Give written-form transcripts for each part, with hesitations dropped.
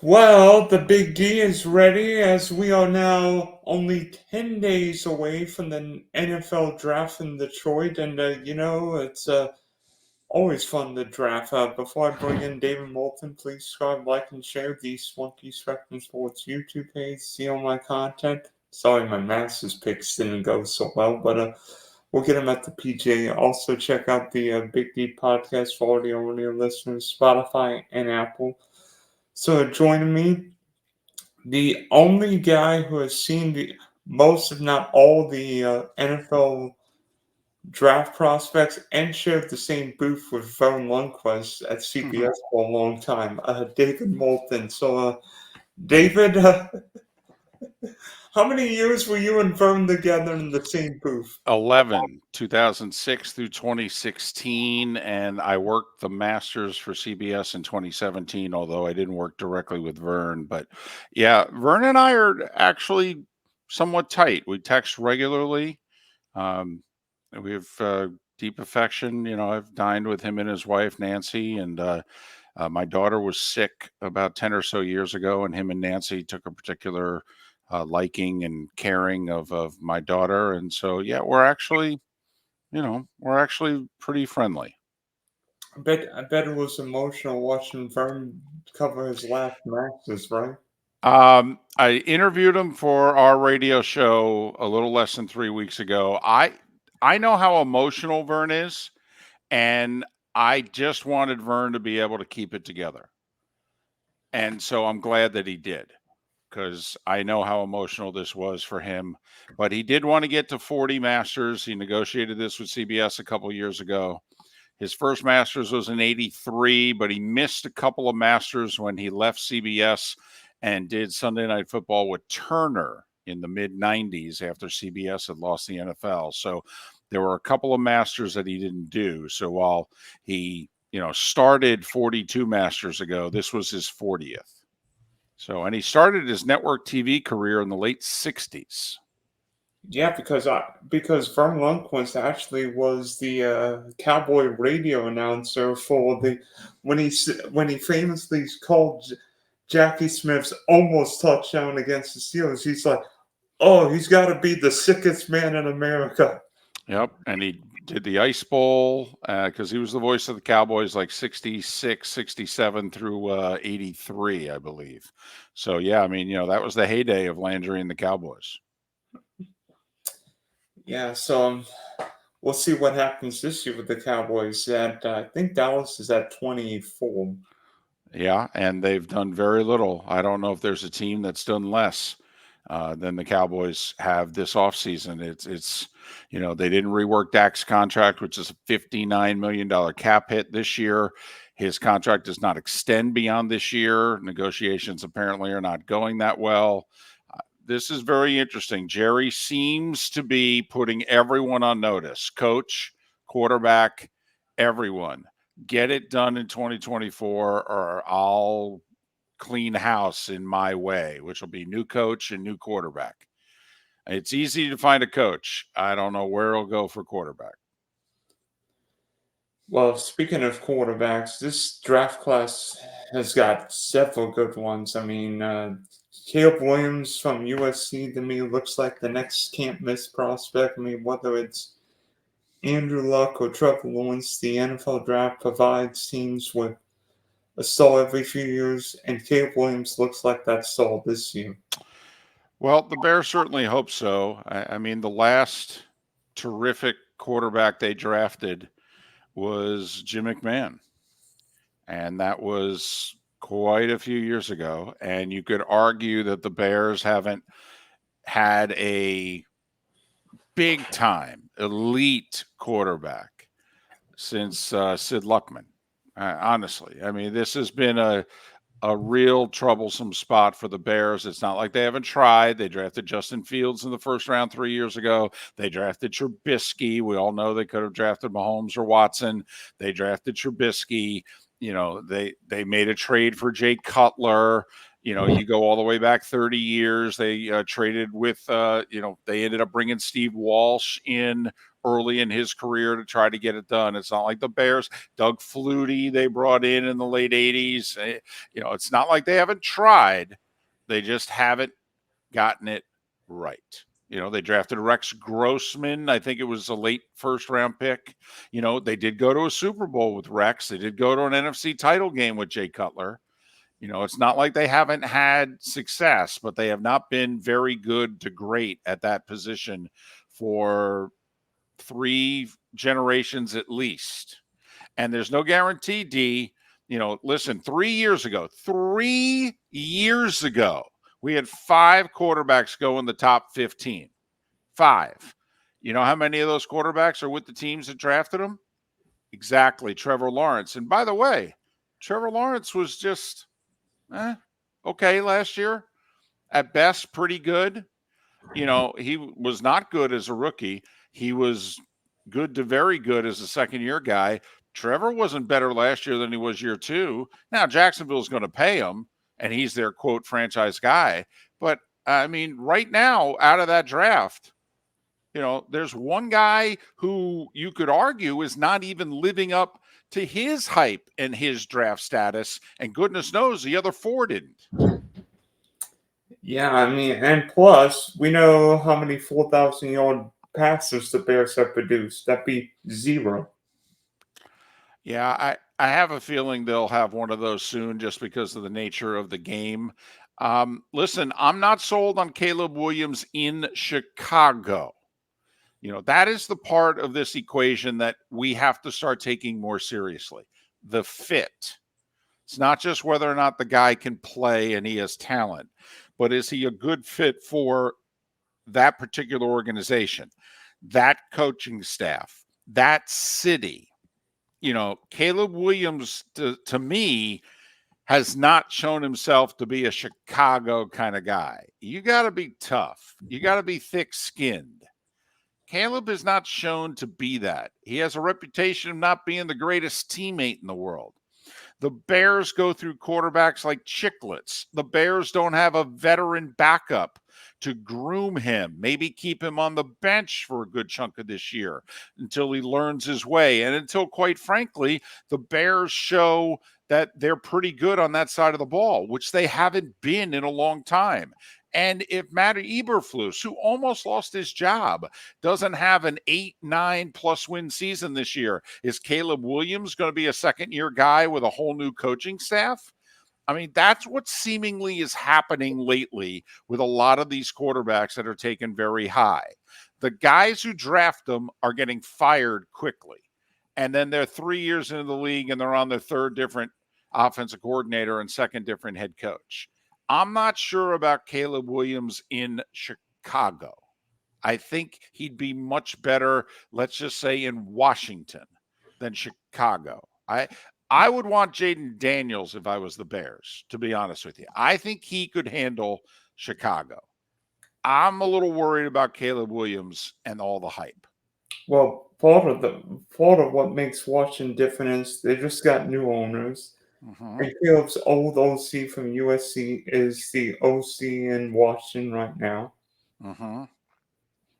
Well, the Big D is ready as we are now only 10 days away from the NFL draft in Detroit. And, it's always fun to draft. Before I bring in David Moulton, please subscribe, like, and share the Smoky Spectrum Sports YouTube page. See all my content. Sorry, my Masters picks didn't go so well, but we'll get them at the PJ. Also, check out the Big D podcast for audio listeners, Spotify and Apple. So, joining me, the only guy who has seen the most, if not all, the NFL draft prospects and shared the same booth with Vern Lundquist at CBS for a long time, David Moulton. So, David, how many years were you and Vern together in the same booth? 11, 2006 through 2016, and I worked the Masters for CBS in 2017, although I didn't work directly with Vern. But yeah, Vern and I are actually somewhat tight. We text regularly. Um, we have deep affection. I've dined with him and his wife, Nancy, and my daughter was sick about 10 or so years ago, and him and Nancy took a particular liking and caring of my daughter. And so, yeah, we're actually pretty friendly. I bet it was emotional watching Vern cover his last Masters, right? I interviewed him for our radio show a little less than 3 weeks ago. I know how emotional Vern is, and I just wanted Vern to be able to keep it together. And so I'm glad that he did, because I know how emotional this was for him. But he did want to get to 40 Masters. He negotiated this with CBS a couple years ago. His first Masters was in '83, but he missed a couple of Masters when he left CBS and did Sunday Night Football with Turner in the mid '90s after CBS had lost the NFL. So there were a couple of Masters that he didn't do. So while he, started 42 Masters ago, this was his 40th. So, and he started his network TV career in the late '60s. Yeah, because Vern Lundquist actually was the cowboy radio announcer for the when he famously called Jackie Smith's almost touchdown against the Steelers. He's like, "Oh, he's got to be the sickest man in America." Yep, and he did the Ice Bowl because he was the voice of the Cowboys like 66, 67 through 83, I believe. So, yeah, I mean, that was the heyday of Landry and the Cowboys. Yeah, so we'll see what happens this year with the Cowboys. I think Dallas is at 24. Yeah, and they've done very little. I don't know if there's a team that's done less than the Cowboys have this offseason. It's they didn't rework Dak's contract, which is a $59 million cap hit this year. His contract does not extend beyond this year. Negotiations apparently are not going that well. This is very interesting. Jerry seems to be putting everyone on notice, coach, quarterback, everyone. Get it done in 2024 or I'll clean house in my way, which will be new coach and new quarterback. It's easy to find a coach. I don't know where he'll go for quarterback. Well, speaking of quarterbacks, this draft class has got several good ones. I mean, Caleb Williams from USC to me looks like the next can't miss prospect. I mean, whether it's Andrew Luck or Trevor Lawrence, the NFL draft provides teams with a star every few years, and Caleb Williams looks like that star this year. Well, the Bears certainly hope so. I mean, the last terrific quarterback they drafted was Jim McMahon. And that was quite a few years ago. And you could argue that the Bears haven't had a big time elite quarterback since Sid Luckman. Honestly, I mean, this has been a real troublesome spot for the Bears. It's not like they haven't tried. They drafted Justin Fields in the first round 3 years ago. They drafted Trubisky. We all know they could have drafted Mahomes or Watson. They drafted Trubisky. They made a trade for Jay Cutler. You go all the way back 30 years. They traded with, they ended up bringing Steve Walsh in early in his career to try to get it done. It's not like the Bears, Doug Flutie, they brought in the late 80s. It's not like they haven't tried. They just haven't gotten it right. They drafted Rex Grossman. I think it was a late first round pick. They did go to a Super Bowl with Rex. They did go to an NFC title game with Jay Cutler. It's not like they haven't had success, but they have not been very good to great at that position for 3 generations at least. And there's no guarantee, D. Listen, 3 years ago, we had 5 quarterbacks go in the top 15. 5. You know how many of those quarterbacks are with the teams that drafted them? Exactly, Trevor Lawrence. And by the way, Trevor Lawrence was just okay last year. At best, pretty good. He was not good as a rookie. He was good to very good as a second-year guy. Trevor wasn't better last year than he was year 2. Now, Jacksonville's going to pay him, and he's their, quote, franchise guy. But, right now, out of that draft, there's one guy who you could argue is not even living up to his hype and his draft status, and goodness knows the other 4 didn't. Yeah, and plus, we know how many 4,000-yard passes the Bears have produced. That'd be 0. Yeah, I have a feeling they'll have one of those soon just because of the nature of the game. Listen, I'm not sold on Caleb Williams in Chicago. That is the part of this equation that we have to start taking more seriously. The fit. It's not just whether or not the guy can play and he has talent, but is he a good fit for that particular organization, that coaching staff, that city? Caleb Williams, to me, has not shown himself to be a Chicago kind of guy. You got to be tough. You got to be thick-skinned. Caleb is not shown to be that. He has a reputation of not being the greatest teammate in the world. The Bears go through quarterbacks like chiclets. The Bears don't have a veteran backup to groom him, maybe keep him on the bench for a good chunk of this year until he learns his way. And until, quite frankly, the Bears show that they're pretty good on that side of the ball, which they haven't been in a long time. And if Matt Eberflus, who almost lost his job, doesn't have an 8-9+ win season this year, is Caleb Williams going to be a second-year guy with a whole new coaching staff? That's what seemingly is happening lately with a lot of these quarterbacks that are taken very high. The guys who draft them are getting fired quickly. And then they're 3 years into the league and they're on their 3rd different offensive coordinator and 2nd different head coach. I'm not sure about Caleb Williams in Chicago. I think he'd be much better, let's just say, in Washington than Chicago. I would want Jaden Daniels if I was the Bears, to be honest with you. I think he could handle Chicago. I'm a little worried about Caleb Williams and all the hype. Well, part of what makes Washington different is they just got new owners. Mm-hmm. And Caleb's old OC from USC is the OC in Washington right now. Mm-hmm.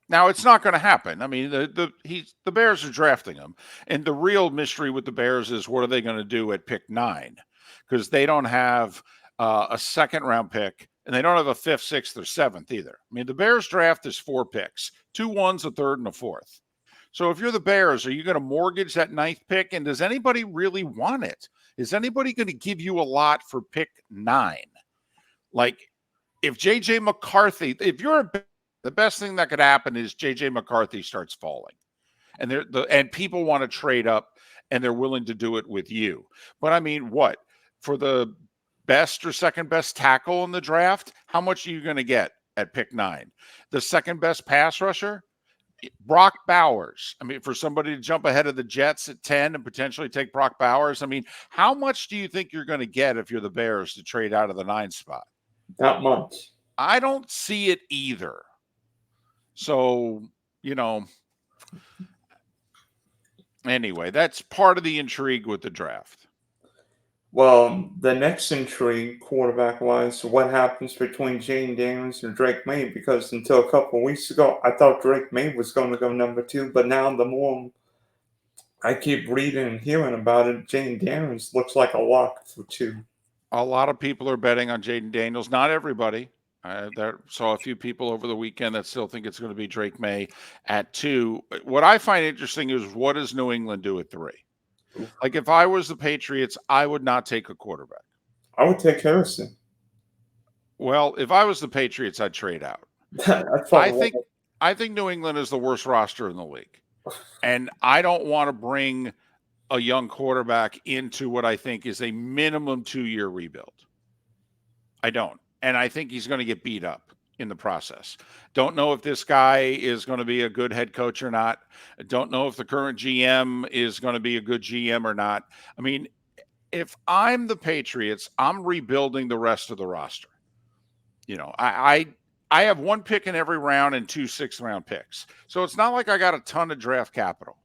Now, it's not going to happen. The Bears are drafting him. And the real mystery with the Bears is what are they going to do at pick 9? Because they don't have a second-round pick, and they don't have a 5th, 6th, or 7th either. The Bears draft is 4 picks, 2 1s, a 3rd, and a 4th. So if you're the Bears, are you going to mortgage that 9th pick? And does anybody really want it? Is anybody going to give you a lot for pick 9? Like, if J.J. McCarthy, if you're the best thing that could happen is J.J. McCarthy starts falling. And people want to trade up, and they're willing to do it with you. But what? For the best or second best tackle in the draft, how much are you going to get at pick 9? The second best pass rusher? Brock Bowers. For somebody to jump ahead of the Jets at 10 and potentially take Brock Bowers, how much do you think you're going to get if you're the Bears to trade out of the 9 spot? Not much. I don't see it either. So, anyway, that's part of the intrigue with the draft. Well, the next intrigue, quarterback-wise, what happens between Jane Daniels and Drake May? Because until a couple of weeks ago, I thought Drake May was going to go number two, but now the more I keep reading and hearing about it, Jane Daniels looks like a lock for two. A lot of people are betting on Jaden Daniels. Not everybody. There saw a few people over the weekend that still think it's going to be Drake May at two. What I find interesting is what does New England do at three? Oof. Like if I was the Patriots, I would not take a quarterback. I would take Harrison. Well, if I was the Patriots, I'd trade out. I I thought, think I think New England is the worst roster in the league. And I don't want to bring a young quarterback into what I think is a minimum 2-year rebuild. I don't. And I think he's going to get beat up in the process. Don't know if this guy is going to be a good head coach or not. Don't know if the current GM is going to be a good GM or not. I mean, if I'm the Patriots, I'm rebuilding the rest of the roster. You know, I have one pick in every round and 2 6th-round picks. So it's not like I got a ton of draft capital.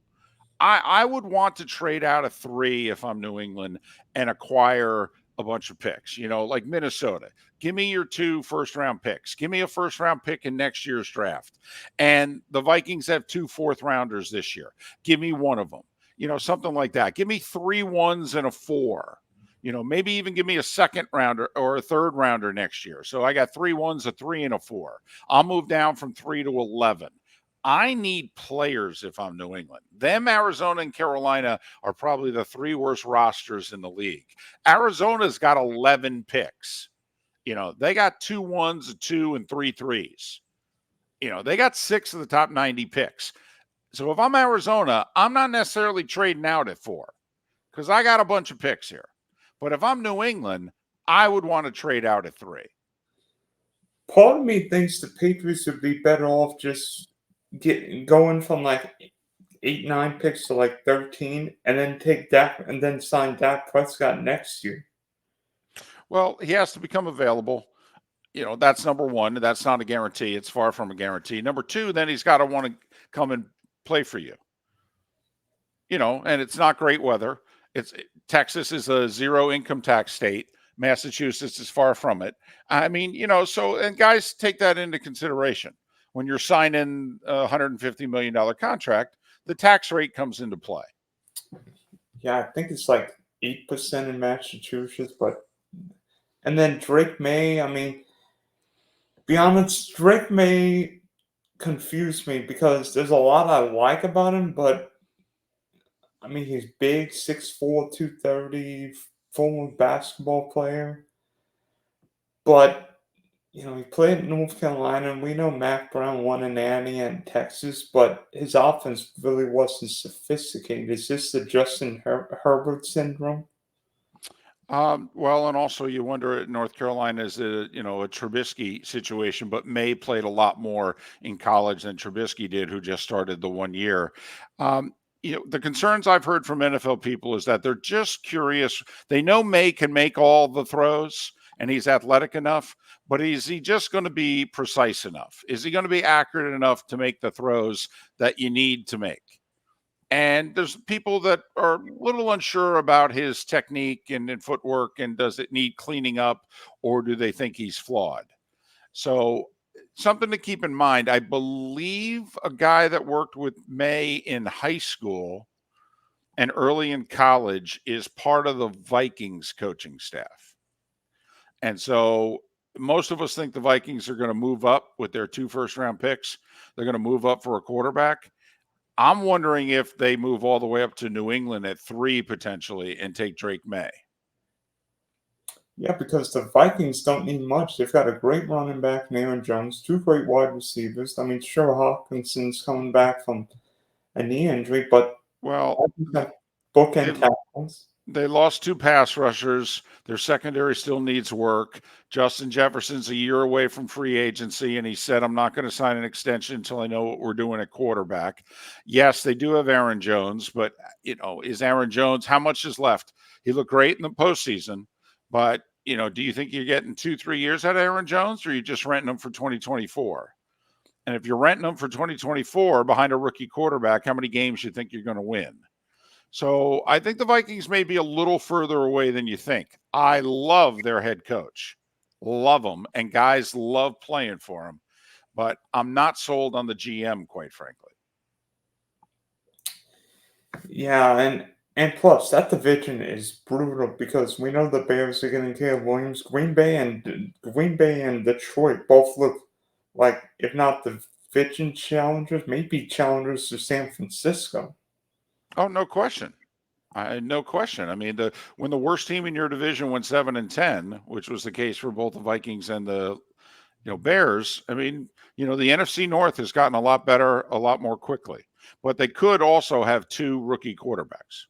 I would want to trade out of 3 if I'm New England and acquire a bunch of picks, you know, like Minnesota. Give me your 2 first-round picks. Give me a first-round pick in next year's draft. And the Vikings have 2 4th-rounders this year. Give me one of them, you know, something like that. Give me 3 1s and a 4. You know, maybe even give me a 2nd rounder or a 3rd rounder next year. So I got 3 1s, a 3, and a 4. I'll move down from 3 to 11. I need players if I'm New England. Them, Arizona, and Carolina are probably the 3 worst rosters in the league. Arizona's got 11 picks. You know, they got 2 1s, a 2, and 3 3s. You know, they got 6 of the top 90 picks. So if I'm Arizona, I'm not necessarily trading out at 4 because I got a bunch of picks here. But if I'm New England, I would want to trade out at 3. part of me thinks the Patriots would be better off just going from like 8, 9 picks to like 13, and then take Dak and then sign Dak Prescott next year. Well, he has to become available. You know, that's number one. That's not a guarantee. It's far from a guarantee. Number two, then he's got to want to come and play for you. You know, and it's not great weather. Texas is a 0 income tax state. Massachusetts is far from it. I mean, you know, so and guys take that into consideration when you're signing a $150 million contract. The tax rate comes into play. Yeah, I think it's like 8% in Massachusetts, and then Drake May. I mean, be honest, Drake May confused me because there's a lot I like about him, but I mean, he's big, 6'4", 230, former basketball player. But, you know, he played at North Carolina, and we know Mac Brown won a natty in Texas, but his offense really wasn't sophisticated. Is this the Justin Herbert syndrome? Well, and also you wonder at North Carolina is a Trubisky situation, but May played a lot more in college than Trubisky did, who just started the 1 year. The concerns I've heard from NFL people is that they're just curious. They know May can make all the throws and he's athletic enough, but is he just going to be precise enough? Is he going to be accurate enough to make the throws that you need to make? And there's people that are a little unsure about his technique and footwork, and does it need cleaning up, or do they think he's flawed? So something to keep in mind. I believe a guy that worked with May in high school and early in college is part of the Vikings coaching staff. And so most of us think the Vikings are going to move up with their 2 first-round picks. They're going to move up for a quarterback. I'm wondering if they move all the way up to New England at 3 potentially and take Drake May. Yeah, because the Vikings don't need much. They've got a great running back, Aaron Jones, 2 great wide receivers. I mean, sure, Hawkinson's coming back from a knee injury, but Well, got bookend tackles. They lost 2 pass rushers. Their secondary still needs work. Justin Jefferson's a year away from free agency, and he said, I'm not going to sign an extension until I know what we're doing at quarterback. Yes, they do have Aaron Jones, but, is Aaron Jones, how much is left? He looked great in the postseason, but, do you think you're getting 2-3 years out of Aaron Jones, or are you just renting him for 2024? And if you're renting him for 2024 behind a rookie quarterback, how many games do you think you're going to win? So I think the Vikings may be a little further away than you think. I love their head coach, love him, and guys love playing for him, but I'm not sold on the GM, quite frankly. Yeah, and plus that division is brutal because we know the Bears are getting Caleb Williams. Green Bay and Detroit both look like, if not division challengers, maybe challengers to San Francisco. Oh, no question. No question. I mean, when the worst team in your division went 7-10, which was the case for both the Vikings and the Bears. I mean, the NFC North has gotten a lot better, a lot more quickly, but they could also have two rookie quarterbacks.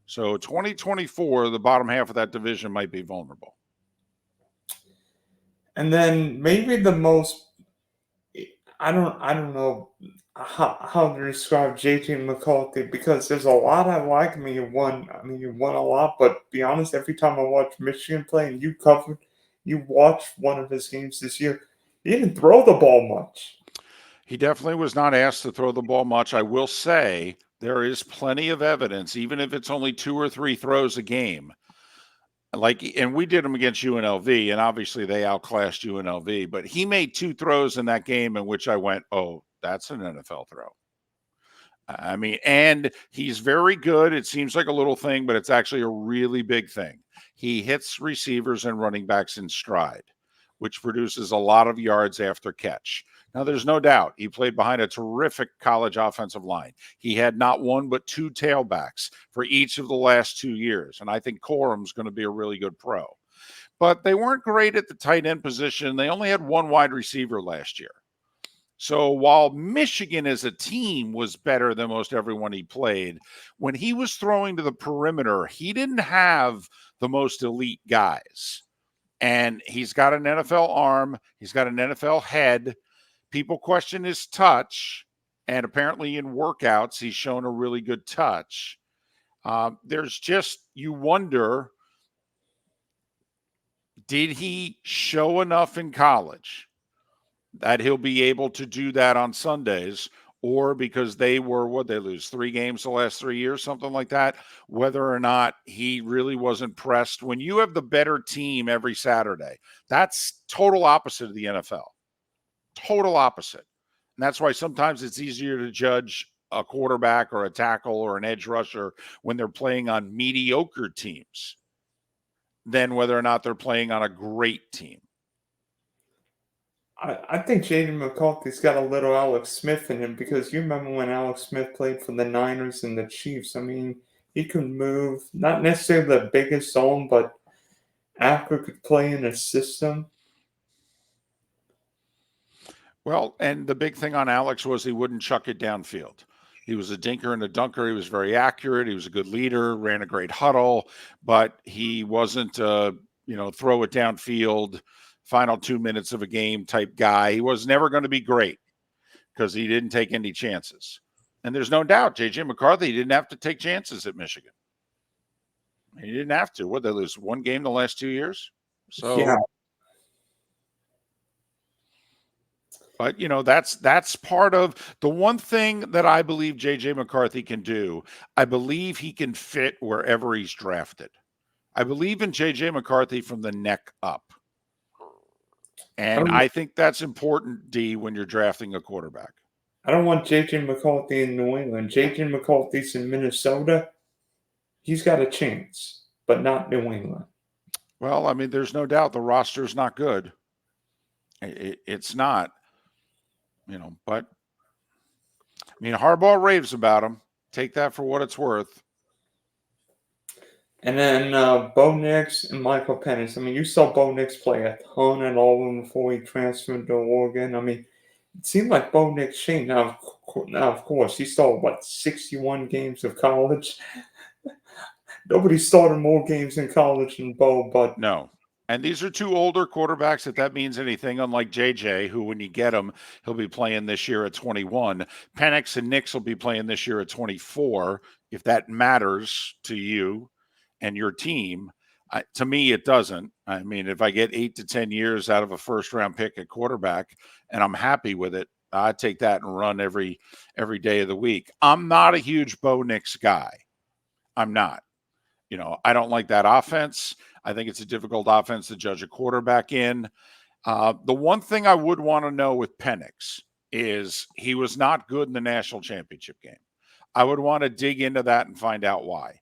So 2024, the bottom half of that division might be vulnerable. And then maybe the most, I don't know how to describe JJ McCarthy, because there's a lot I like. You won a lot, but be honest, every time I watch Michigan play, and you watched one of his games this year, he didn't throw the ball much. He definitely was not asked to throw the ball much. I will say there is plenty of evidence, even if it's only 2 or 3 throws a game. And we did them against UNLV, and obviously they outclassed UNLV, but he made 2 throws in that game in which I went, oh, that's an NFL throw. I mean, and he's very good. It seems like a little thing, but it's actually a really big thing. He hits receivers and running backs in stride, which produces a lot of yards after catch. Now, there's no doubt he played behind a terrific college offensive line. He had not one but 2 tailbacks for each of the last 2 years, and I think Corum's going to be a really good pro. But they weren't great at the tight end position. They only had 1 wide receiver last year. So while Michigan as a team was better than most everyone he played, when he was throwing to the perimeter, he didn't have the most elite guys. And he's got an NFL arm. He's got an NFL head. People question his touch. And apparently in workouts, he's shown a really good touch. There's just, you wonder, did he show enough in college that he'll be able to do that on Sundays, or because they were, what they lose 3 games the last 3 years, something like that, whether or not he really wasn't pressed. When you have the better team every Saturday, that's total opposite of the NFL. Total opposite. And that's why sometimes it's easier to judge a quarterback or a tackle or an edge rusher when they're playing on mediocre teams than whether or not they're playing on a great team. I think Jaden McCarthy's got a little Alex Smith in him, because you remember when Alex Smith played for the Niners and the Chiefs. I mean, he could move, not necessarily the biggest zone, but Acker could play in a system. Well, and the big thing on Alex was he wouldn't chuck it downfield. He was a dinker and a dunker. He was very accurate. He was a good leader, ran a great huddle, but he wasn't throw it downfield, final 2 minutes of a game type guy. He was never going to be great because he didn't take any chances. And there's no doubt J.J. McCarthy didn't have to take chances at Michigan. He didn't have to. What, they lose 1 game the last 2 years? So Yeah. But, that's part of the one thing that I believe J.J. McCarthy can do. I believe he can fit wherever he's drafted. I believe in J.J. McCarthy from the neck up. And I think that's important, D, when you're drafting a quarterback. I don't want J.J. McCarthy in New England. J.J. McCarthy's in Minnesota. He's got a chance, but not New England. Well, I mean, there's no doubt the roster's not good. It's not. But I mean, Harbaugh raves about him. Take that for what it's worth. And then Bo Nix and Michael Penix. I mean, you saw Bo Nix play a ton at Auburn before he transferred to Oregon. I mean, it seemed like Bo Nix changed. Now, of course, he saw 61 games of college. Nobody started more games in college than Bo, but no. And these are 2 older quarterbacks, if that means anything, unlike JJ, who, when you get him, he'll be playing this year at 21. Penix and Nix will be playing this year at 24, if that matters to you and your team. To me, it doesn't. I mean, if I get 8 to 10 years out of a first-round pick at quarterback and I'm happy with it, I take that and run every day of the week. I'm not a huge Bo Nix guy. I'm not. I don't like that offense. I think it's a difficult offense to judge a quarterback in. The one thing I would want to know with Penix is he was not good in the national championship game. I would want to dig into that and find out why.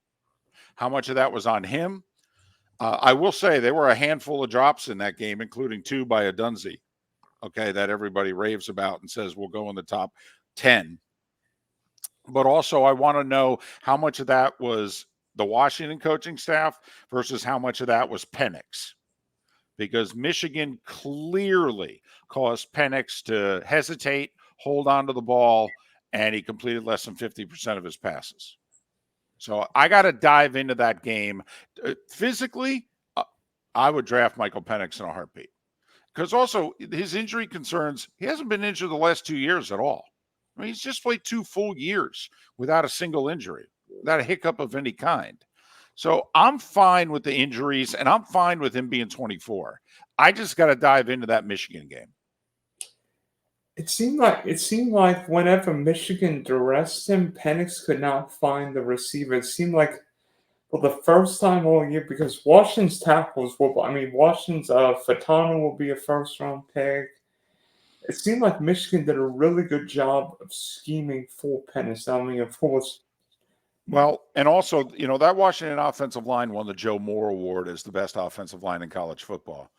How much of that was on him? I will say there were a handful of drops in that game, including 2 by a Dunzy, okay, that everybody raves about and says will go in the top 10. But also, I want to know how much of that was the Washington coaching staff versus how much of that was Penix. Because Michigan clearly caused Penix to hesitate, hold on to the ball, and he completed less than 50% of his passes. So I got to dive into that game. Physically, I would draft Michael Penix in a heartbeat. Because also, his injury concerns, he hasn't been injured the last 2 years at all. I mean, he's just played 2 full years without a single injury, without a hiccup of any kind. So I'm fine with the injuries, and I'm fine with him being 24. I just got to dive into that Michigan game. It seemed like whenever Michigan duressed him, Penix could not find the receiver. It seemed like for the first time all year, because Washington's tackles will. I mean, Washington's Fatano will be a first-round pick. It seemed like Michigan did a really good job of scheming for Penix. I mean, of course. Well, and also, that Washington offensive line won the Joe Moore Award as the best offensive line in college football.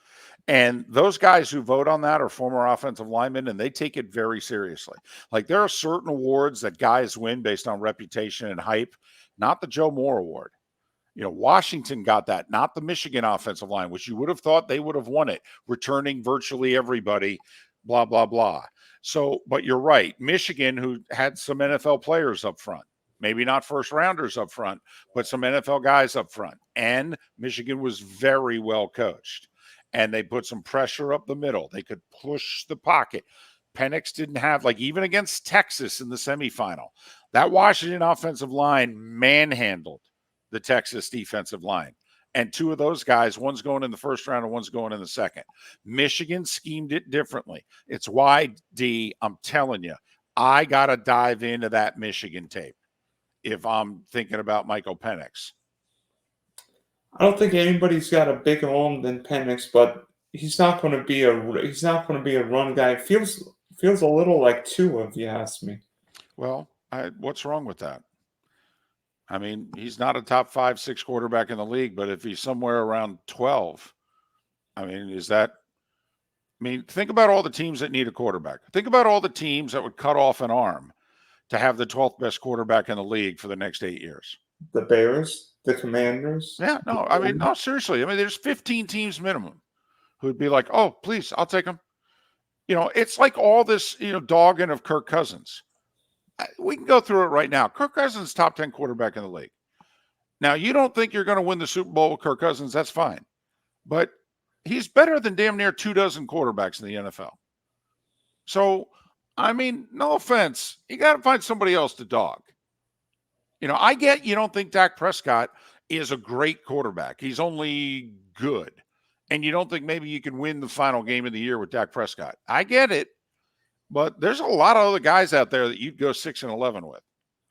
And those guys who vote on that are former offensive linemen, and they take it very seriously. Like, there are certain awards that guys win based on reputation and hype, not the Joe Moore Award. Washington got that, not the Michigan offensive line, which you would have thought they would have won it, returning virtually everybody, blah, blah, blah. So, but you're right. Michigan, who had some NFL players up front, maybe not first rounders up front, but some NFL guys up front. And Michigan was very well coached. And they put some pressure up the middle. They could push the pocket. Penix didn't have, even against Texas in the semifinal, that Washington offensive line manhandled the Texas defensive line. And 2 of those guys, one's going in the first round and one's going in the second. Michigan schemed it differently. It's why, D, I'm telling you, I got to dive into that Michigan tape if I'm thinking about Michael Penix. I don't think anybody's got a bigger arm than Penix, but he's not going to be a run guy. It feels a little like Tua, if you ask me. Well, what's wrong with that? I mean, he's not a top 5, 6 quarterback in the league, but if he's somewhere around 12, I mean, think about all the teams that need a quarterback. Think about all the teams that would cut off an arm to have the 12th best quarterback in the league for the next 8 years. The Bears, the Commanders. Yeah, no, I mean, no, seriously. I mean, there's 15 teams minimum who'd be like, oh, please, I'll take them. It's like all this, dogging of Kirk Cousins. We can go through it right now. Kirk Cousins, top 10 quarterback in the league. Now, you don't think you're going to win the Super Bowl with Kirk Cousins, that's fine. But he's better than damn near 24 quarterbacks in the NFL. So, I mean, no offense. You got to find somebody else to dog. I get you don't think Dak Prescott is a great quarterback. He's only good. And you don't think maybe you can win the final game of the year with Dak Prescott. I get it. But there's a lot of other guys out there that you'd go 6-11 with.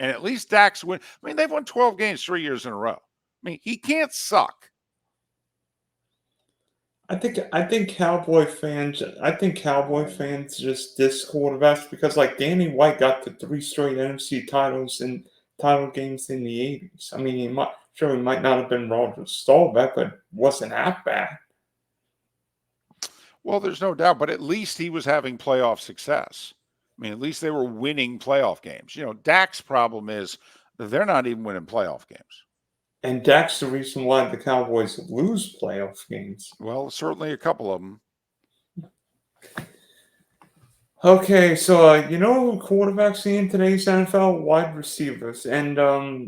And at least Dak's win. I mean, they've won 12 games 3 years in a row. I mean, he can't suck. I think Cowboy fans just diss quarterbacks because Danny White got the 3 straight NFC titles and title games in the 80s. I mean, he might not have been Roger Staubach, but wasn't that bad. Well, there's no doubt, but at least he was having playoff success. I mean, at least they were winning playoff games. Dak's problem is they're not even winning playoff games. And Dak's the reason why the Cowboys lose playoff games. Well, certainly a couple of them. Okay, so who quarterbacks in today's NFL? Wide receivers. And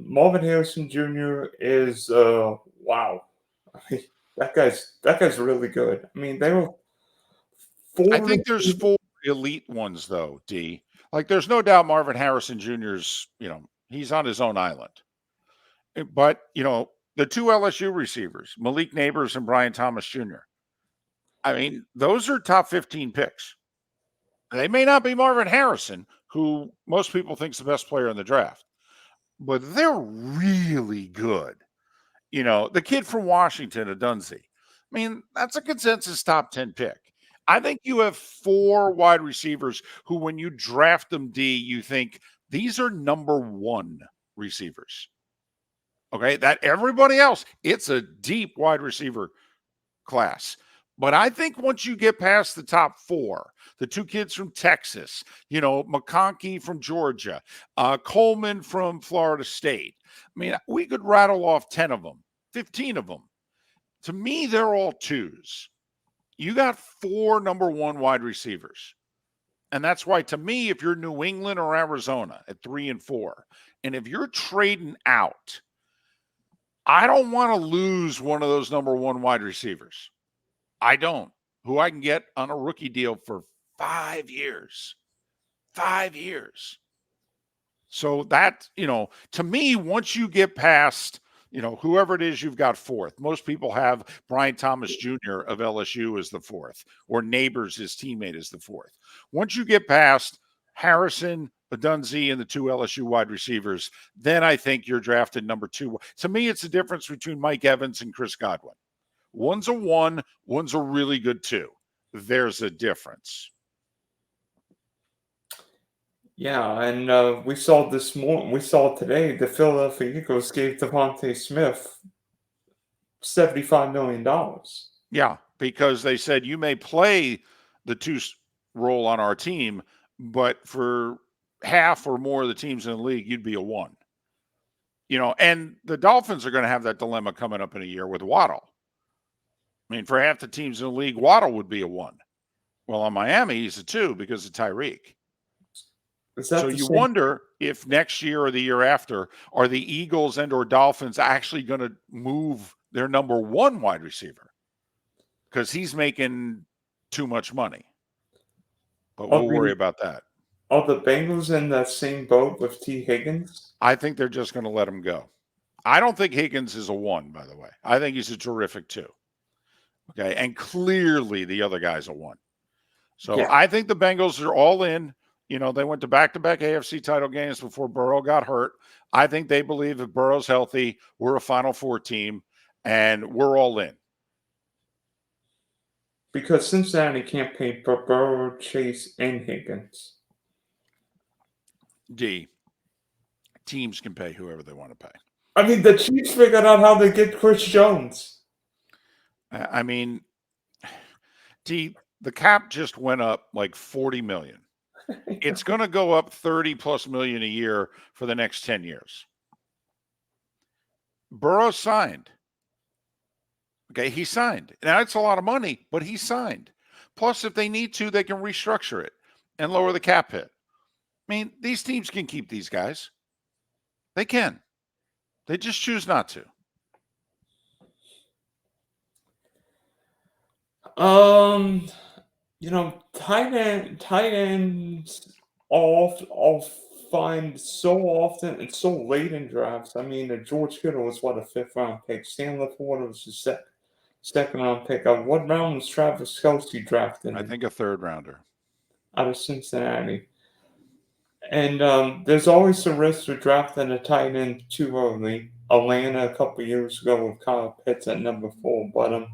Marvin Harrison Jr. is wow. I mean, that guy's really good. I mean, they were I think there's 4 elite ones though, D. There's no doubt Marvin Harrison Jr.'s, he's on his own island. But, the 2 LSU receivers, Malik Neighbors and Brian Thomas Jr., I mean, those are top 15 picks. They may not be Marvin Harrison, who most people think is the best player in the draft. but they're really good. The kid from Washington, Adunzi. I mean, that's a consensus top 10 pick. I think you have 4 wide receivers who, when you draft them, D, you think these are number 1 receivers. Okay. That everybody else, it's a deep wide receiver class. But I think once you get past the top 4, the 2 kids from Texas, McConkey from Georgia, Coleman from Florida State. I mean, we could rattle off 10 of them, 15 of them. To me, they're all 2s. You got 4 number 1 wide receivers. And that's why, to me, if you're New England or Arizona at 3 and 4, and if you're trading out, I don't want to lose one of those number 1 wide receivers. I don't. Who I can get on a rookie deal for 5 years. 5 years. So that, to me, once you get past, whoever it is you've got 4th, most people have Brian Thomas Jr. of LSU as the 4th, or Neighbors, his teammate, as the 4th. Once you get past Harrison, Adunzi, and the 2 LSU wide receivers, then I think you're drafted number 2. To me, it's the difference between Mike Evans and Chris Godwin. One's a 1, one's a really good 2. There's a difference. Yeah, and we saw today, the Philadelphia Eagles gave Devontae Smith $75 million. Yeah, because they said you may play the 2 role on our team, but for half or more of the teams in the league, you'd be a 1. And the Dolphins are going to have that dilemma coming up in a year with Waddle. I mean, for half the teams in the league, Waddle would be a 1. Well, on Miami, he's a 2 because of Tyreek. So you wonder if next year or the year after, are the Eagles and or Dolphins actually going to move their number 1 wide receiver? Because he's making too much money. But we'll worry about that. Are the Bengals in that same boat with T. Higgins? I think they're just going to let him go. I don't think Higgins is a 1, by the way. I think he's a terrific 2. Okay, and clearly the other guy's a 1. So yeah. I think the Bengals are all in. They went to back-to-back AFC title games before Burrow got hurt. I think they believe if Burrow's healthy, we're a Final Four team, and we're all in. Because Cincinnati can't pay for Burrow, Chase, and Higgins. D. Teams can pay whoever they want to pay. I mean, the Chiefs figured out how to get Chris Jones. I mean, D, the cap just went up like $40 million. It's going to go up $30+ million a year for the next 10 years. Burrow signed. Okay, he signed. Now, it's a lot of money, but he signed. Plus, if they need to, they can restructure it and lower the cap hit. I mean, these teams can keep these guys. They can. They just choose not to. Tight ends all find so often and so late in drafts. I mean, George Kittle was a 5th-round pick. Stan LaPorta was a second-round pick. What round was Travis Kelce drafted? I think a 3rd rounder. Out of Cincinnati. And there's always the risk of drafting a tight end too early. Atlanta a couple years ago with Kyle Pitts at number 4. But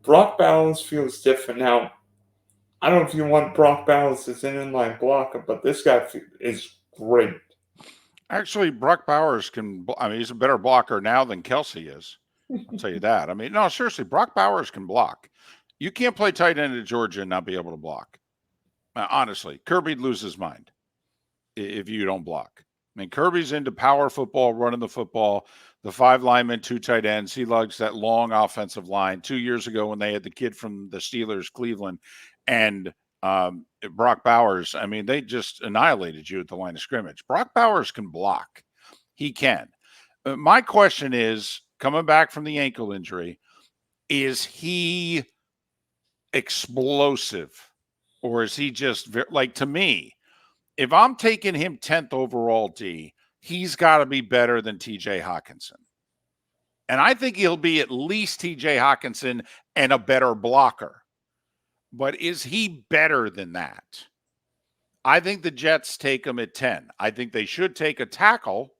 Brock Bowers feels different now. I don't know if you want Brock Bowers as an inline blocker, but this guy is great. Actually, Brock Bowers he's a better blocker now than Kelce is. I'll tell you that. I mean, no, seriously, Brock Bowers can block. You can't play tight end at Georgia and not be able to block. Honestly, Kirby'd lose his mind if you don't block. I mean, Kirby's into power football, running the football, the 5 linemen, 2 tight ends. He lugs that long offensive line. 2 years ago when they had the kid from the Steelers, Cleveland, and Brock Bowers, I mean, they just annihilated you at the line of scrimmage. Brock Bowers can block. He can. My question is, coming back from the ankle injury, is he explosive? Or is he just, to me, if I'm taking him 10th overall, D, he's got to be better than TJ Hawkinson. And I think he'll be at least TJ Hawkinson and a better blocker. But is he better than that? I think the Jets take him at 10. I think they should take a tackle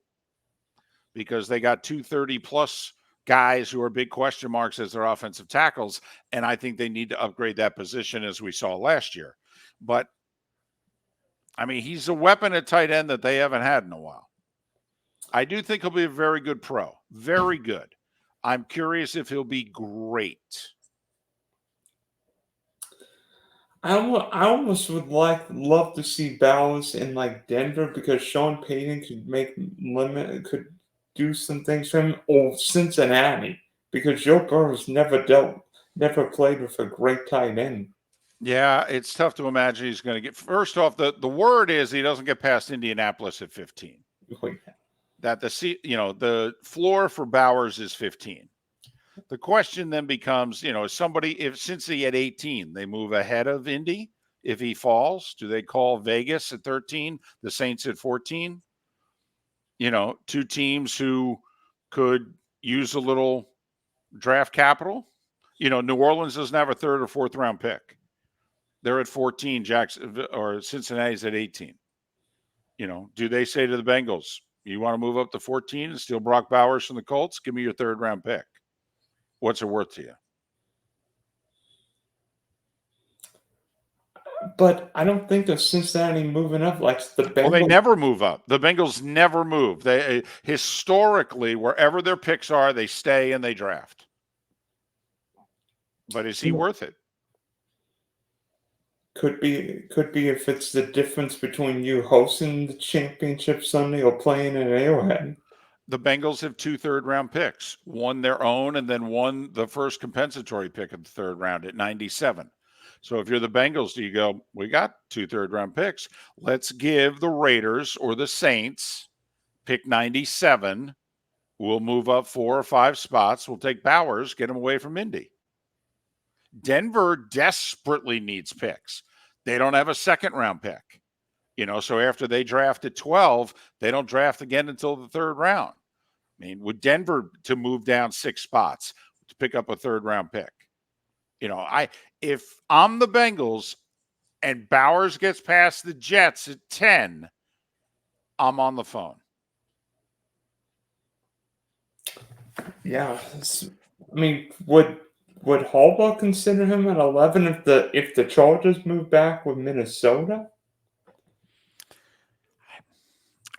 because they got 230 plus guys who are big question marks as their offensive tackles. And I think they need to upgrade that position as we saw last year. But I mean, he's a weapon at tight end that they haven't had in a while. I do think he'll be a very good pro. Very good. I'm curious if he'll be great. I almost would love to see Bowers in like Denver because Sean Payton could do some things for him, or Cincinnati because Joe Burrow's never played with a great tight end. Yeah, it's tough to imagine he's going to get. First off, the word is he doesn't get past Indianapolis at 15. That the floor for Bowers is 15. The question then becomes, if Cincy at 18, they move ahead of Indy. If he falls, do they call Vegas at 13, the Saints at 14? Two teams who could use a little draft capital. New Orleans doesn't have a third or fourth round pick. They're at 14, Jacksonville or Cincinnati's at 18. Do they say to the Bengals, you want to move up to 14 and steal Brock Bowers from the Colts? Give me your third round pick. What's it worth to you? But I don't think of Cincinnati moving up like the Bengals. Well, they never move up. The Bengals never move. They historically, wherever their picks are, they stay and they draft. But is he worth it? Could be if it's the difference between you hosting the championship Sunday or playing in Arrowhead. The Bengals have 2 third-round picks, one their own and then one the first compensatory pick of the third round at 97. So if you're the Bengals, do you go, we got 2 third-round picks. Let's give the Raiders or the Saints pick 97. We'll move up 4 or 5 spots. We'll take Bowers, get him away from Indy. Denver desperately needs picks. They don't have a second-round pick. So after they draft at 12, they don't draft again until the third round. I mean, with Denver to move down 6 spots to pick up a third-round pick. If I'm the Bengals and Bowers gets past the Jets at 10, I'm on the phone. Yeah. I mean, would Harbaugh consider him at 11 if the Chargers move back with Minnesota?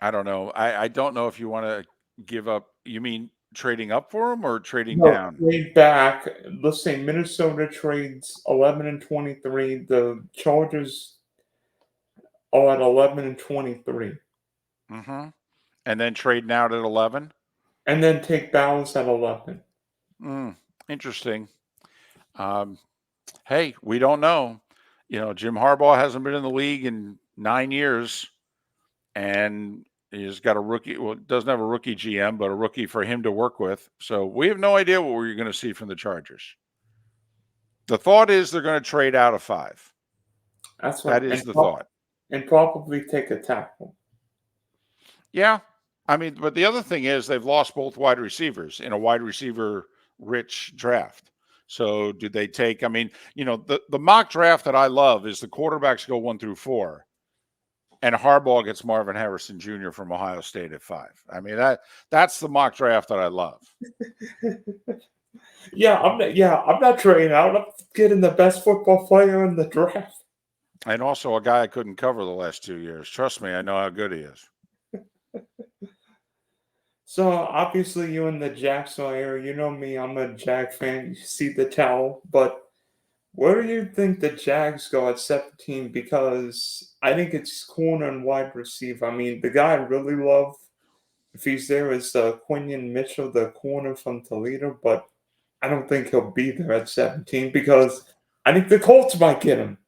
I don't know. I don't know if you want to give up. You mean trading up for him or trading down? Trade back. Let's say Minnesota trades 11 and 23. The Chargers are at 11 and 23. Mm-hmm. And then trade out at 11? And then take Bowers at 11. Interesting. Hey, we don't know. Jim Harbaugh hasn't been in the league in 9 years, and he's got a rookie. Well, doesn't have a rookie GM, but a rookie for him to work with. So we have no idea what we're going to see from the Chargers. The thought is they're going to trade out of 5. That is the thought. And probably take a tackle. Yeah. I mean, but the other thing is they've lost both wide receivers in a wide receiver rich draft. So do they take, the mock draft that I love is the quarterbacks go 1 through 4 and Harbaugh gets Marvin Harrison Jr. from Ohio State at 5. I mean, that's the mock draft that I love. I'm not trading out. I'm getting the best football player in the draft. And also a guy I couldn't cover the last 2 years. Trust me, I know how good he is. So obviously you in the Jacksonville area, you know me, I'm a Jag fan. You see the towel, but where do you think the Jags go at 17? Because I think it's corner and wide receiver. I mean, the guy I really love, if he's there, is Quinion Mitchell, the corner from Toledo, but I don't think he'll be there at 17 because I think the Colts might get him.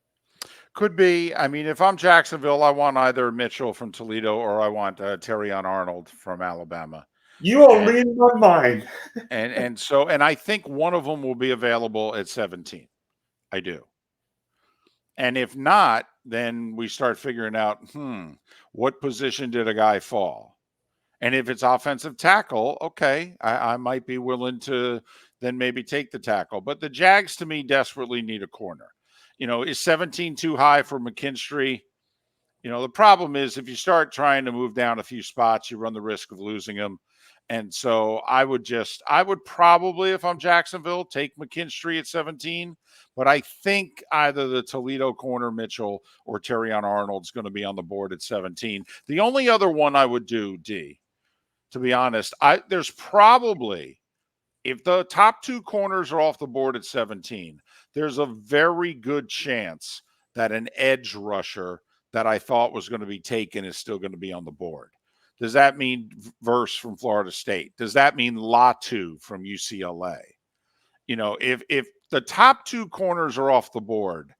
Could be. I mean, if I'm Jacksonville, I want either Mitchell from Toledo or I want Terrion Arnold from Alabama. You are reading my mind. and I think one of them will be available at 17. I do. And if not, then we start figuring out, what position did a guy fall? And if it's offensive tackle, okay, I might be willing to then maybe take the tackle. But the Jags, to me, desperately need a corner. Is 17 too high for McKinstry? The problem is if you start trying to move down a few spots, you run the risk of losing him. And so I would probably, if I'm Jacksonville, take McKinstry at 17. But I think either the Toledo corner Mitchell or Terrion Arnold's going to be on the board at 17. The only other one I would do, D, to be honest, there's probably, if the top two corners are off the board at 17, there's a very good chance that an edge rusher that I thought was going to be taken is still going to be on the board. Does that mean Verse from Florida State? Does that mean Latu from UCLA? If the top two corners are off the board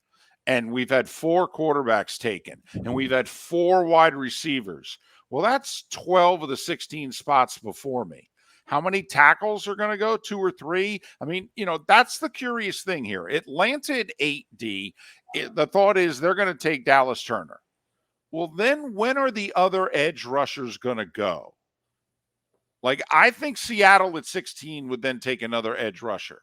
and we've had 4 quarterbacks taken and we've had 4 wide receivers, well, that's 12 of the 16 spots before me. How many tackles are going to go? 2 or 3? I mean, that's the curious thing here. Atlanta at 8D, the thought is they're going to take Dallas Turner. Well, then when are the other edge rushers going to go? Like, I think Seattle at 16 would then take another edge rusher.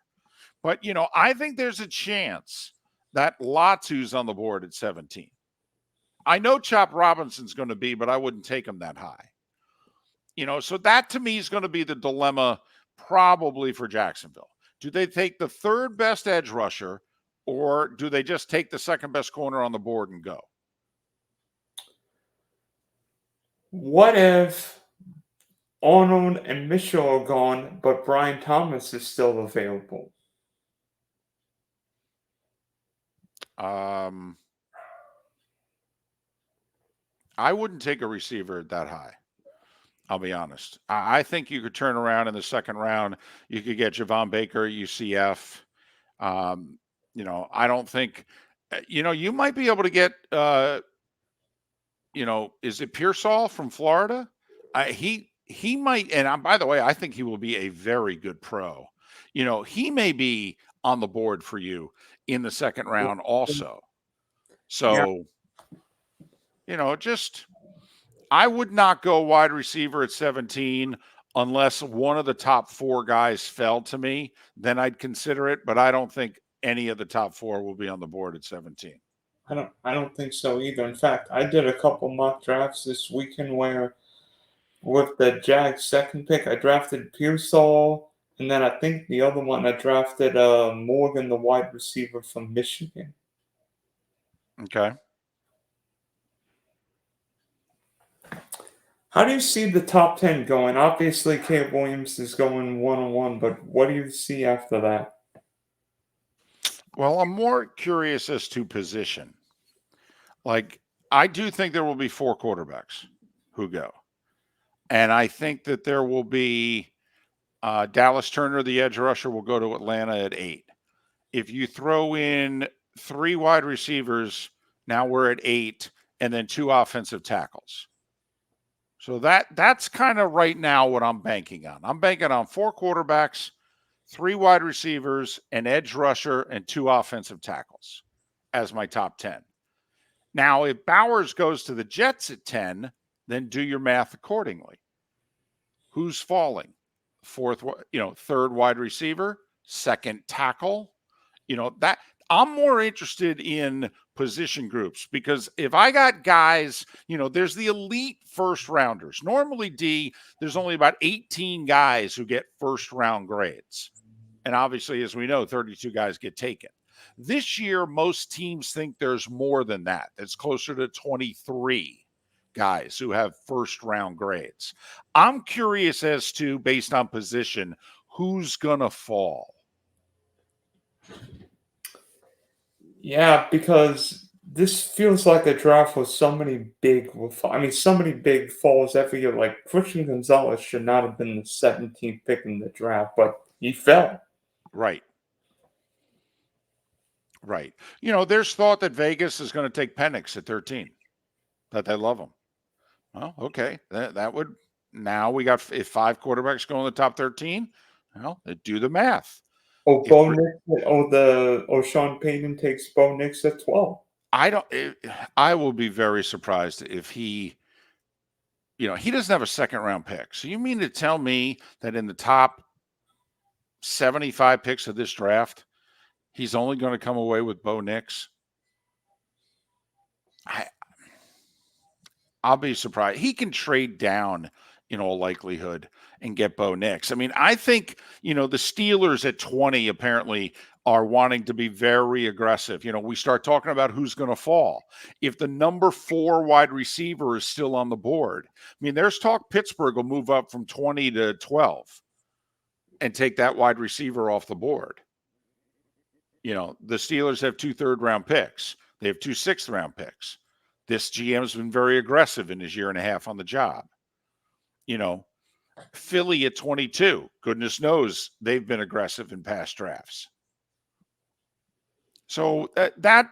But, I think there's a chance that Latu's on the board at 17. I know Chop Robinson's going to be, but I wouldn't take him that high. So that to me is going to be the dilemma probably for Jacksonville. Do they take the third best edge rusher, or do they just take the second best corner on the board and go? What if Arnold and Mitchell are gone, but Brian Thomas is still available? I wouldn't take a receiver that high. I'll be honest. I think you could turn around in the second round. You could get Javon Baker, UCF. I don't think, you might be able to get, is it Pearsall from Florida? He might, and by the way, I think he will be a very good pro. He may be on the board for you in the second round also. So, I would not go wide receiver at 17 unless one of the top 4 guys fell to me. Then I'd consider it, but I don't think any of the top 4 will be on the board at 17. I don't think so either. In fact, I did a couple mock drafts this weekend where, with the Jags second pick, I drafted Pearsall, and then I think the other one I drafted Morgan, the wide receiver from Michigan. Okay. How do you see the top 10 going? Obviously, Caleb Williams is going 1-on-1, but what do you see after that? Well, I'm more curious as to position. Like, I do think there will be 4 quarterbacks who go. And I think that there will be Dallas Turner, the edge rusher, will go to Atlanta at 8. If you throw in 3 wide receivers, now we're at 8, and then 2 offensive tackles. So that's kind of right now what I'm banking on. I'm banking on 4 quarterbacks, 3 wide receivers, an edge rusher, and 2 offensive tackles as my top 10. Now, if Bowers goes to the Jets at 10, then do your math accordingly. Who's falling? Third wide receiver, second tackle. That I'm more interested in position groups, because if I got guys, there's the elite first rounders. Normally, D, there's only about 18 guys who get first round grades. And obviously, as we know, 32 guys get taken. This year, most teams think there's more than that. It's closer to 23 guys who have first round grades. I'm curious as to, based on position, who's going to fall. Yeah, because this feels like a draft with so many big falls every year. Like, Christian Gonzalez should not have been the 17th pick in the draft, but he fell. Right. There's thought that Vegas is going to take Penix at 13, that they love him. Well, okay. That would, now we got, if 5 quarterbacks go in the top 13, well, do the math. Sean Payton takes Bo Nix at 12. I will be very surprised if he doesn't have a second round pick. So you mean to tell me that in the top 75 picks of this draft, he's only going to come away with Bo Nix? I'll be surprised. He can trade down a likelihood, and get Bo Nix. I mean, I think, the Steelers at 20 apparently are wanting to be very aggressive. We start talking about who's going to fall. If the number 4 wide receiver is still on the board, I mean, there's talk Pittsburgh will move up from 20 to 12 and take that wide receiver off the board. The Steelers have 2 third-round picks. They have 2 sixth-round picks. This GM has been very aggressive in his year and a half on the job. Philly at 22. Goodness knows they've been aggressive in past drafts. So that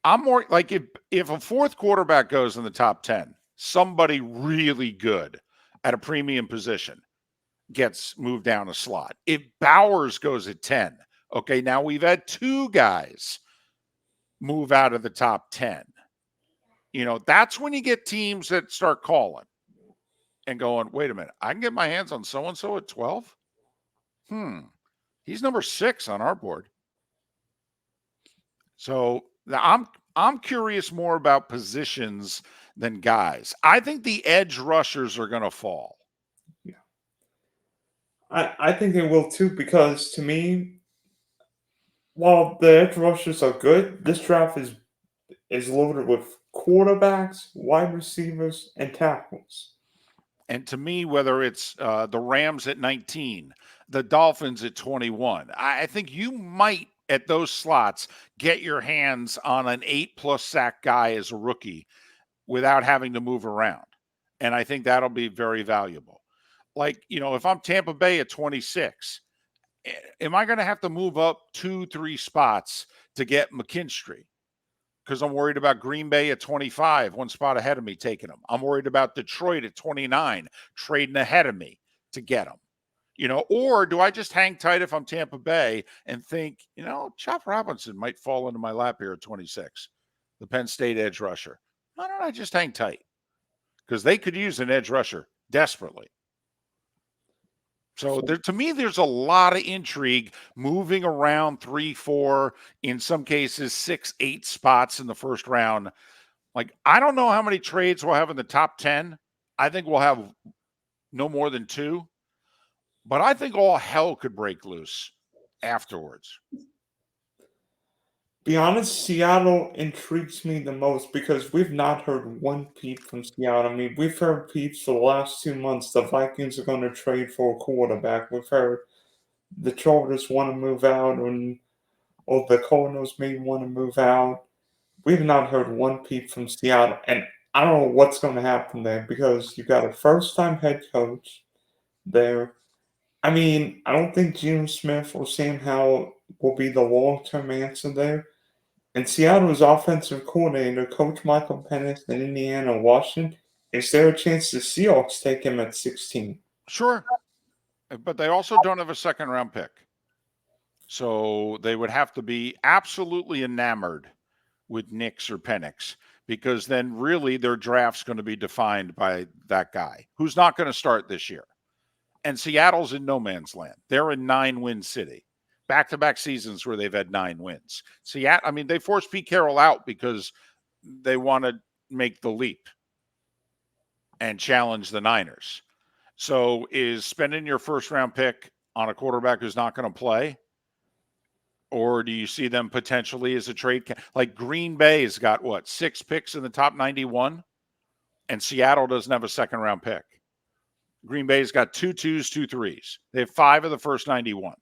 I'm more like if a 4th quarterback goes in the top 10, somebody really good at a premium position gets moved down a slot. If Bowers goes at 10, okay, now we've had 2 guys move out of the top 10. That's when you get teams that start calling and going, wait a minute, I can get my hands on so-and-so at 12? He's number 6 on our board. So I'm curious more about positions than guys. I think the edge rushers are going to fall. Yeah. I think they will too, because to me, while the edge rushers are good, this draft is loaded with quarterbacks, wide receivers, and tackles. And to me, whether it's the Rams at 19, the Dolphins at 21, I think you might, at those slots, get your hands on an 8+ sack guy as a rookie without having to move around. And I think that'll be very valuable. Like, if I'm Tampa Bay at 26, am I going to have to move up 2-3 spots to get McKinstry? Because I'm worried about Green Bay at 25, 1 spot ahead of me, taking them. I'm worried about Detroit at 29, trading ahead of me to get them. Or do I just hang tight if I'm Tampa Bay and think, Chop Robinson might fall into my lap here at 26, the Penn State edge rusher. Why don't I just hang tight? Because they could use an edge rusher desperately. So to me, there's a lot of intrigue moving around 3, 4, in some cases 6, 8 spots in the first round. Like, I don't know how many trades we'll have in the top 10. I think we'll have no more than 2. But I think all hell could break loose afterwards. Be honest, Seattle intrigues me the most because we've not heard one peep from Seattle. I mean, we've heard peeps for the last 2 months. The Vikings are going to trade for a quarterback. We've heard the Chargers want to move out, or the Cardinals may want to move out. We've not heard one peep from Seattle, and I don't know what's going to happen there because you got a first-time head coach there. I mean, I don't think Geno Smith or Sam Howell will be the long-term answer there. And Seattle's offensive coordinator, Coach Michael Penix in Indiana, Washington, is there a chance the Seahawks take him at 16? Sure. But they also don't have a second-round pick. So they would have to be absolutely enamored with Nix or Penix, because then really their draft's going to be defined by that guy who's not going to start this year. And Seattle's in no man's land. They're a 9-win city. Back-to-back seasons where they've had 9 wins. Seattle, I mean, they forced Pete Carroll out because they want to make the leap and challenge the Niners. So is spending your first-round pick on a quarterback who's not going to play? Or do you see them potentially as a trade? Like Green Bay's got, 6 picks in the top 91? And Seattle doesn't have a second-round pick. Green Bay's got 2 2s, 2 3s. They have 5 of the first 91.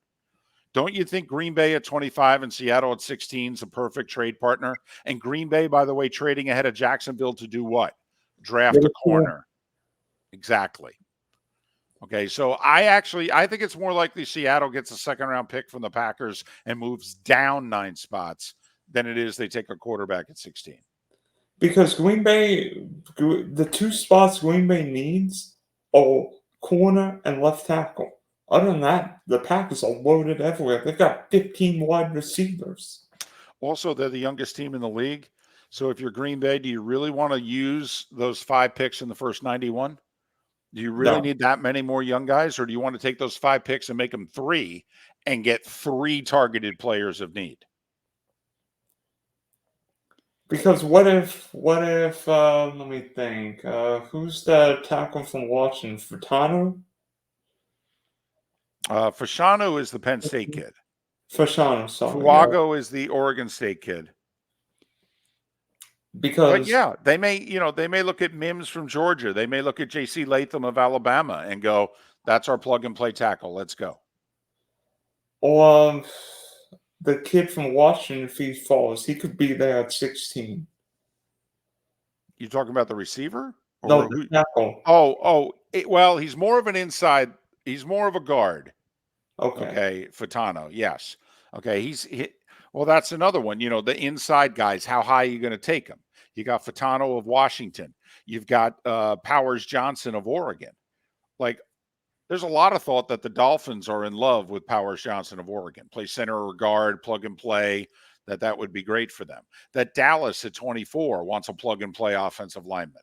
Don't you think Green Bay at 25 and Seattle at 16 is a perfect trade partner? And Green Bay, by the way, trading ahead of Jacksonville to do what? Draft a corner. Exactly. Okay, so I think it's more likely Seattle gets a second-round pick from the Packers and moves down 9 spots than it is they take a quarterback at 16. Because Green Bay, the 2 spots Green Bay needs are corner and left tackle. Other than that, the Packers are loaded everywhere. They've got 15 wide receivers. Also, they're the youngest team in the league. So if you're Green Bay, do you really want to use those 5 picks in the first 91? Do you really need that many more young guys, or do you want to take those 5 picks and make them 3 and get 3 targeted players of need? Because what if let me think. Who's the tackle from Washington? Furtado? Fasciano is the Penn State kid. Fasciano, sorry, yeah. Fuago is the Oregon State kid. But Because yeah, they may look at Mims from Georgia. They may look at J.C. Latham of Alabama and go, "That's our plug and play tackle. Let's go." or the kid from Washington, if he falls, he could be there at 16. You talking about the receiver No, or the who? tackle. Well, he's more of an inside. He's more of a guard. Okay. Okay, Fatano, yes. Okay, well, that's another one. The inside guys. How high are you going to take them? You got Fatano of Washington. You've got Powers Johnson of Oregon. Like, there's a lot of thought that the Dolphins are in love with Powers Johnson of Oregon. Play center or guard, plug and play. That would be great for them. That Dallas at 24 wants a plug and play offensive lineman.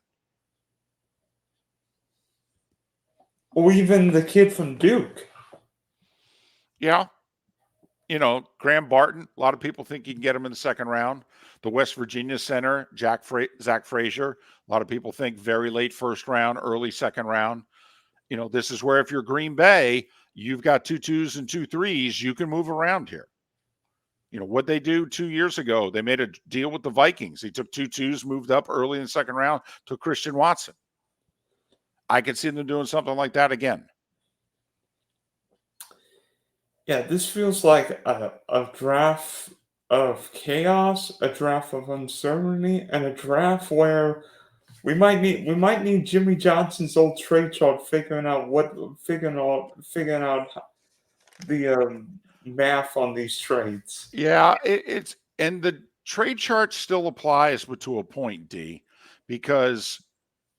Or even the kid from Duke. Yeah. Graham Barton, a lot of people think you can get him in the second round. The West Virginia center, Zach Frazier, a lot of people think very late first round, early second round. This is where if you're Green Bay, you've got 2 2s and 2 3s, you can move around here. What they do 2 years ago, they made a deal with the Vikings. They took 2 2s, moved up early in the second round, took Christian Watson. I could see them doing something like that again. Yeah, this feels like a draft of chaos, a draft of uncertainty, and a draft where we might need Jimmy Johnson's old trade chart figuring out the math on these trades. Yeah, and the trade chart still applies, but to a point, D, because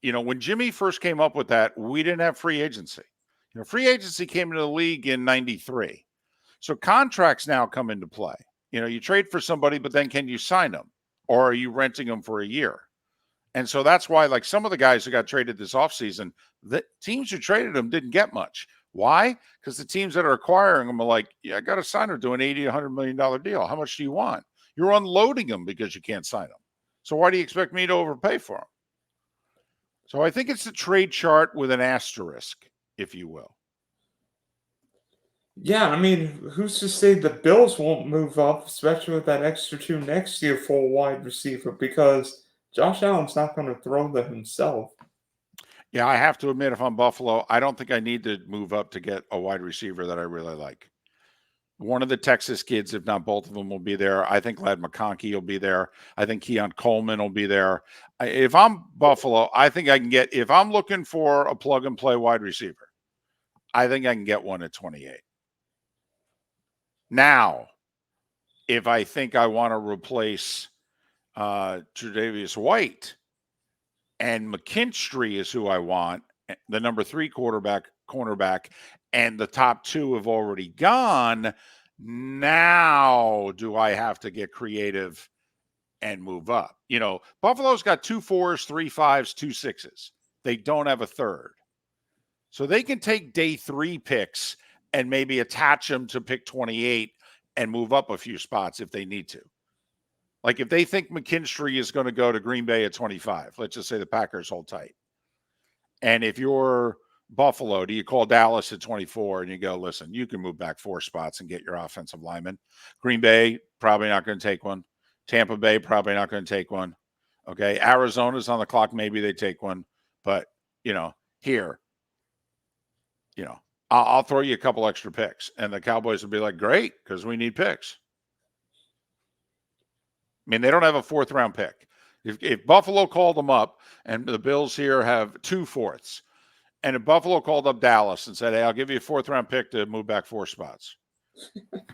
when Jimmy first came up with that, we didn't have free agency. Free agency came into the league in '93, so contracts now come into play. You trade for somebody, but then can you sign them, or are you renting them for a year? And so that's why, like, some of the guys who got traded this offseason, the teams who traded them didn't get much. Why? Because the teams that are acquiring them are like, yeah, I got to sign her to an $80, $100 million deal. How much do you want? You're unloading them because you can't sign them. So why do you expect me to overpay for them? So I think it's a trade chart with an asterisk, if you will. Yeah, I mean, who's to say the Bills won't move up, especially with that extra 2 next year for a wide receiver, because Josh Allen's not going to throw them himself. Yeah, I have to admit, if I'm Buffalo, I don't think I need to move up to get a wide receiver that I really like. One of the Texas kids, if not both of them, will be there. I think Ladd McConkey will be there. I think Keon Coleman will be there. If I'm Buffalo, I think I can get, if I'm looking for a plug and play wide receiver, I think I can get one at 28. Now, if I think I want to replace Tre'Davious White, and McKinstry is who I want, the number 3 cornerback, and the top 2 have already gone. Now, do I have to get creative and move up? Buffalo's got 2 4s, 3 5s, 2 6s. They don't have a third. So they can take day 3 picks and maybe attach them to pick 28 and move up a few spots if they need to. Like, if they think McKinstry is going to go to Green Bay at 25, let's just say the Packers hold tight. And if you're Buffalo, do you call Dallas at 24 and you go, listen, you can move back 4 spots and get your offensive lineman? Green Bay, probably not going to take one. Tampa Bay, probably not going to take one. Okay. Arizona's on the clock. Maybe they take one. But, here, I'll throw you a couple extra picks. And the Cowboys will be like, great, because we need picks. I mean, they don't have a 4th round pick. If Buffalo called them up, and the Bills here have 2 4ths, and if Buffalo called up Dallas and said, hey, I'll give you a 4th round pick to move back 4 spots,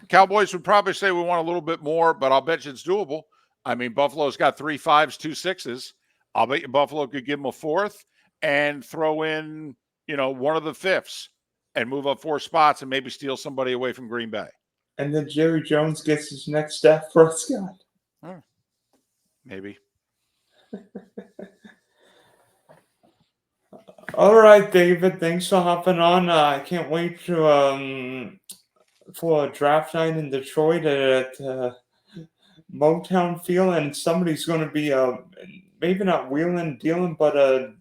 Cowboys would probably say we want a little bit more, but I'll bet you it's doable. I mean, Buffalo's got 3 5s, 2 6s. I'll bet you Buffalo could give them a 4th and throw in, one of the 5ths and move up 4 spots and maybe steal somebody away from Green Bay. And then Jerry Jones gets his next Dak Prescott. Maybe. All right, David. Thanks for hopping on. I can't wait to for a draft night in Detroit at Motown feel, and somebody's going to be maybe not wheeling dealing, but a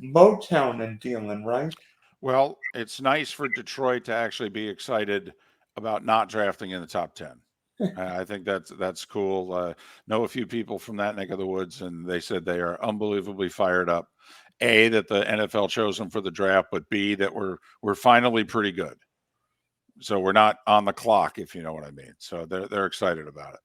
Motown and dealing, right? Well, it's nice for Detroit to actually be excited about not drafting in the top 10. I think that's cool. Know a few people from that neck of the woods, and they said they are unbelievably fired up. A, that the NFL chose them for the draft, but B, that we're finally pretty good. So we're not on the clock, if you know what I mean. So they're excited about it.